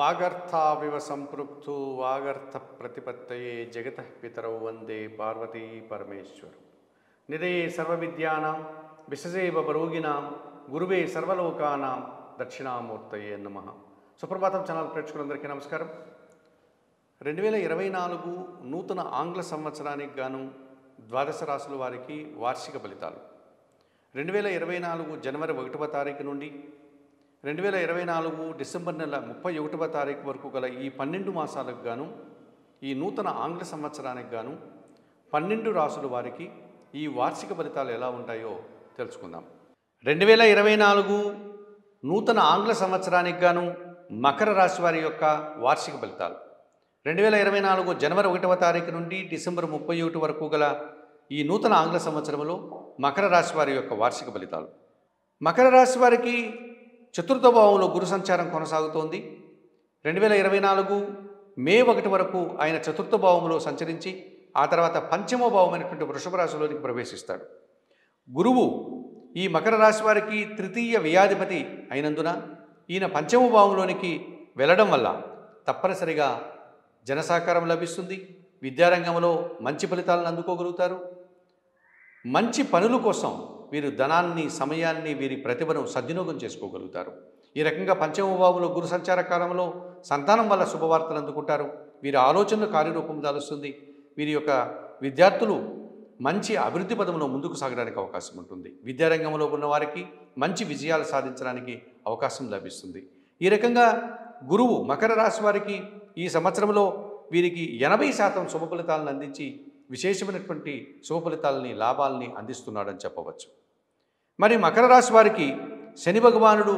వాగర్థావివ సంపృక్తు వాగర్థ ప్రతిపత్తయే జగతః పితరౌ వందే పార్వతీ పరమేశ్వరు నిదయే సర్వవిద్యానాం విశజే బరోగినాం గురువే సర్వలోకానాం దక్షిణామూర్తయే నమః. సుప్రభాతం ఛానల్ ప్రేక్షకులందరికీ నమస్కారం. 2024 నూతన ఆంగ్ల సంవత్సరానికి గాను ద్వాదశ రాశుల వారికి వార్షిక ఫలితాలు 2024 జనవరి 1వ తారీఖు నుండి 2024 డిసెంబర్ నెల 31వ తారీఖు వరకు గల ఈ 12 మాసాలకు గాను ఈ నూతన ఆంగ్ల సంవత్సరానికి గాను 12 రాశుల వారికి ఈ వార్షిక ఫలితాలు ఎలా ఉంటాయో తెలుసుకుందాం. 2024 నూతన ఆంగ్ల సంవత్సరానికి గాను మకర రాశి వారి యొక్క వార్షిక ఫలితాలు 2024 జనవరి 1వ తారీఖు నుండి డిసెంబర్ 31 వరకు గల ఈ నూతన ఆంగ్ల సంవత్సరంలో మకర రాశి వారి యొక్క వార్షిక ఫలితాలు. మకర రాశి వారికి చతుర్థ భావంలో గురు సంచారం కొనసాగుతోంది. 2024 మే 1 వరకు ఆయన చతుర్థ భావంలో సంచరించి ఆ తర్వాత పంచమ భావమైనటువంటి వృషభ రాశిలోనికి ప్రవేశిస్తాడు. గురువు ఈ మకర రాశి వారికి తృతీయ వ్యయాధిపతి అయినందున ఈయన పంచమ భావంలోనికి వెళ్ళడం వల్ల తప్పనిసరిగా జనసహకారం లభిస్తుంది. విద్యారంగంలో మంచి ఫలితాలను అందుకోగలుగుతారు. మంచి పనుల కోసం వీరు ధనాన్ని, సమయాన్ని, వీరి ప్రతిభను సద్వినియోగం చేసుకోగలుగుతారు. ఈ రకంగా పంచమ భావంలో గురు సంచార కాలంలో సంతానం వల్ల శుభవార్తలు అందుకుంటారు. వీరి ఆలోచనలు కార్యరూపం దాలుస్తుంది. వీరి యొక్క విద్యార్థులు మంచి అభివృద్ధి పదంలో ముందుకు సాగడానికి అవకాశం ఉంటుంది. విద్యారంగంలో ఉన్న వారికి మంచి విజయాలు సాధించడానికి అవకాశం లభిస్తుంది. ఈ రకంగా గురువు మకర రాశి వారికి ఈ సంవత్సరంలో వీరికి 80% శుభ ఫలితాలను అందించి విశేషమైనటువంటి శుభ ఫలితాలని, లాభాలని అందిస్తున్నాడని చెప్పవచ్చు. మరి మకర రాశి వారికి శని భగవానుడు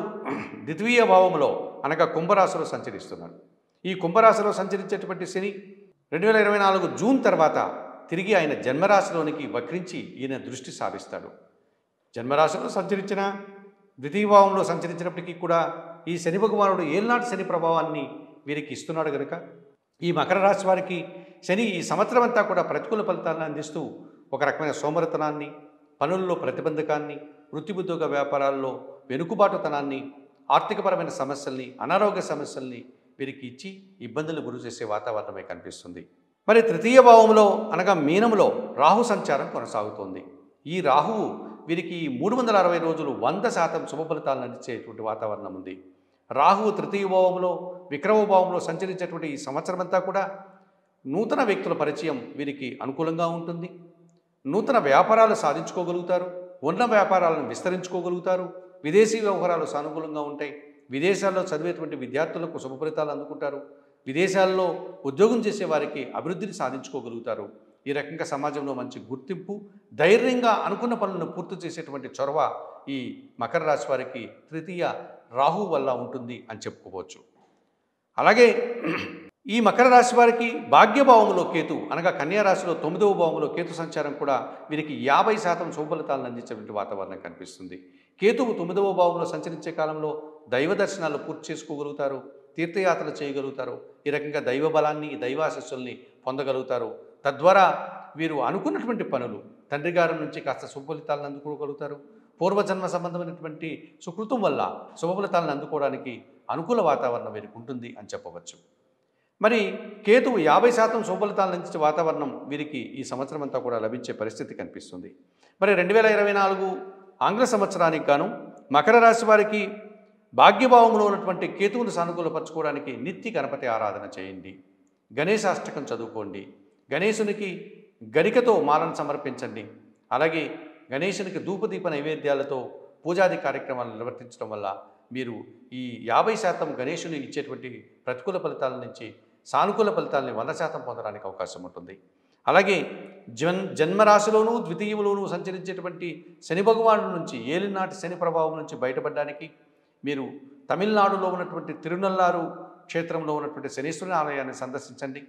ద్వితీయ భావంలో అనగా కుంభరాశిలో సంచరిస్తున్నాడు. ఈ కుంభరాశిలో సంచరించేటువంటి శని 2024 జూన్ తర్వాత తిరిగి ఆయన జన్మరాశిలోనికి వక్రించి ఈయన దృష్టి సారిస్తాడు. జన్మరాశిలో సంచరించిన ద్వితీయ భావంలో సంచరించినప్పటికీ కూడా ఈ శని భగవానుడు ఏళ్ళనాటి శని ప్రభావాన్ని వీరికి ఇస్తున్నాడు కనుక ఈ మకర రాశి వారికి శని ఈ సంవత్సరం అంతా కూడా ప్రతికూల ఫలితాలను అందిస్తూ ఒక రకమైన సోమరితనాన్ని, పనుల్లో ప్రతిబంధకాన్ని, వృత్తిబుద్ధుక వ్యాపారాల్లో వెనుకబాటుతనాన్ని, ఆర్థికపరమైన సమస్యల్ని, అనారోగ్య సమస్యల్ని వీరికి ఇచ్చి ఇబ్బందులు గురి చేసే వాతావరణమే కనిపిస్తుంది. మరి తృతీయ భావంలో అనగా మీనంలో రాహు సంచారం కొనసాగుతోంది. ఈ రాహువు వీరికి 360 రోజులు 100% శుభ ఫలితాలను అందించేటువంటి వాతావరణం ఉంది. రాహువు తృతీయ భావంలో, విక్రమ భావంలో సంచరించేటువంటి ఈ సంవత్సరం అంతా కూడా నూతన వ్యక్తుల పరిచయం వీరికి అనుకూలంగా ఉంటుంది. నూతన వ్యాపారాలు సాధించుకోగలుగుతారు. ఉన్న వ్యాపారాలను విస్తరించుకోగలుగుతారు. విదేశీ వ్యవహారాలు సానుకూలంగా ఉంటాయి. విదేశాల్లో చదివేటువంటి విద్యార్థులకు శుభ ఫలితాలు అందుకుంటారు. విదేశాల్లో ఉద్యోగం చేసే వారికి అభివృద్ధిని సాధించుకోగలుగుతారు. ఈ రకంగా సమాజంలో మంచి గుర్తింపు, ధైర్యంగా అనుకున్న పనులను పూర్తి చేసేటువంటి చొరవ ఈ మకర రాశి వారికి తృతీయ రాహు వల్ల ఉంటుంది అని చెప్పుకోవచ్చు. అలాగే ఈ మకర రాశి వారికి భాగ్యభావంలో కేతు అనగా కన్యా రాశిలో 9వ భావంలో కేతు సంచారం కూడా వీరికి 50% శుభ ఫలితాలను అందించేటువంటి వాతావరణం కనిపిస్తుంది. కేతువు 9వ భావంలో సంచరించే కాలంలో దైవ దర్శనాలు పూర్తి చేసుకోగలుగుతారు. తీర్థయాత్రలు చేయగలుగుతారు. ఈ రకంగా దైవ బలాన్ని, దైవాశస్సుల్ని పొందగలుగుతారు. తద్వారా వీరు అనుకున్నటువంటి పనులు తండ్రి గారి నుంచి కాస్త శుభ ఫలితాలను అందుకోగలుగుతారు. పూర్వజన్మ సంబంధమైనటువంటి సుకృతం వల్ల శుభ ఫలితాలను అందుకోవడానికి అనుకూల వాతావరణం వీరికి ఉంటుంది అని చెప్పవచ్చు. మరి కేతువు 50% శుభ ఫలితాలను అందించే వాతావరణం వీరికి ఈ సంవత్సరం అంతా కూడా లభించే పరిస్థితి కనిపిస్తుంది. మరి 2024 ఆంగ్ల సంవత్సరానికి గాను మకర రాశి వారికి భాగ్యభావంలో ఉన్నటువంటి కేతువును సానుకూలపరచుకోవడానికి నిత్య గణపతి ఆరాధన చేయండి. గణేశాష్టకం చదువుకోండి. గణేశునికి గరికతో మాలను సమర్పించండి. అలాగే గణేశునికి ధూపదీప నైవేద్యాలతో పూజాది కార్యక్రమాలను నిర్వర్తించడం వల్ల మీరు ఈ 50% గణేశుని ఇచ్చేటువంటి ప్రతికూల ఫలితాల నుంచి సానుకూల ఫలితాలని 100% పొందడానికి అవకాశం ఉంటుంది. అలాగే జన్మరాశిలోనూ ద్వితీయంలోనూ సంచరించేటువంటి శని భగవానుడి నుంచి, ఏలినాటి శని ప్రభావం నుంచి బయటపడడానికి మీరు తమిళనాడులో ఉన్నటువంటి తిరునల్లారు క్షేత్రంలో ఉన్నటువంటి శనీశ్వరుని ఆలయాన్ని సందర్శించండి.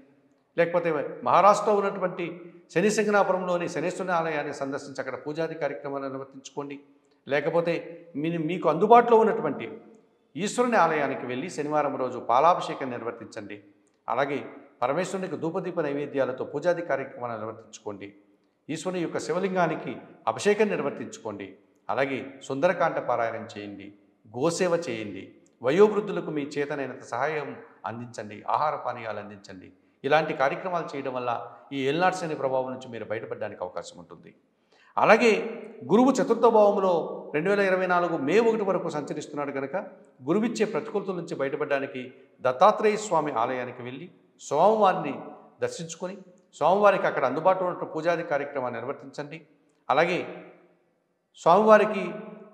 లేకపోతే మహారాష్ట్రలో ఉన్నటువంటి శని సింగనాపురంలోని శనీశ్వరుని ఆలయాన్ని సందర్శించి అక్కడ పూజాది కార్యక్రమాలను నిర్వర్తించుకోండి. లేకపోతే మీకు అందుబాటులో ఉన్నటువంటి ఈశ్వరుని ఆలయానికి వెళ్ళి శనివారం రోజు పాలాభిషేకం నిర్వర్తించండి. అలాగే పరమేశ్వరునికి ధూపదీప నైవేద్యాలతో పూజాది కార్యక్రమాలను నిర్వర్తించుకోండి. ఈశ్వరుని యొక్క శివలింగానికి అభిషేకం నిర్వర్తించుకోండి. అలాగే సుందరకాండ పారాయణం చేయండి. గోసేవ చేయండి. వయోవృద్ధులకు మీ చేతనైనంత సహాయం అందించండి, ఆహార పానీయాలు అందించండి. ఇలాంటి కార్యక్రమాలు చేయడం వల్ల ఈ ఏలినాటి శని ప్రభావం నుంచి మీరు బయటపడడానికి అవకాశం ఉంటుంది. అలాగే గురువు చతుర్థ భావంలో 2024 మే 1 వరకు సంచరిస్తున్నాడు కనుక గురువిచ్చే ప్రతికూలతల నుంచి బయటపడడానికి దత్తాత్రేయ స్వామి ఆలయానికి వెళ్ళి స్వామివారిని దర్శించుకొని స్వామివారికి అక్కడ అందుబాటులో ఉన్న పూజాది కార్యక్రమాన్ని నిర్వర్తించండి. అలాగే స్వామివారికి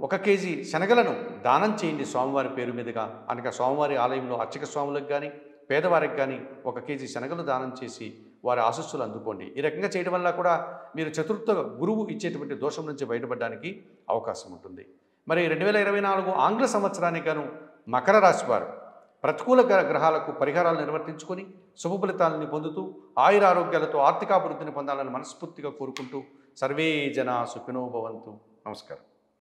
1 కేజీ శనగలను దానం చేయండి స్వామివారి పేరు మీదుగా. అనగా స్వామివారి ఆలయంలో అర్చక స్వాములకు కానీ పేదవారికి కానీ 1 కేజీ శనగలు దానం చేసి వారి ఆశీస్సులు అందుకోండి. ఈ రకంగా చేయడం వల్ల కూడా మీరు చతుర్థ గురువు ఇచ్చేటువంటి దోషం నుంచి బయటపడడానికి అవకాశం ఉంటుంది. మరి 2024 ఆంగ్ల సంవత్సరానికి గాను మకర రాశి వారు ప్రతికూల గ్రహాలకు పరిహారాలు నిర్వర్తించుకొని శుభ ఫలితాలను పొందుతూ ఆయురారోగ్యాలతో ఆర్థికాభివృద్ధిని పొందాలని మనస్ఫూర్తిగా కోరుకుంటూ సర్వే జనా సుఖినో భవంతు. నమస్కారం.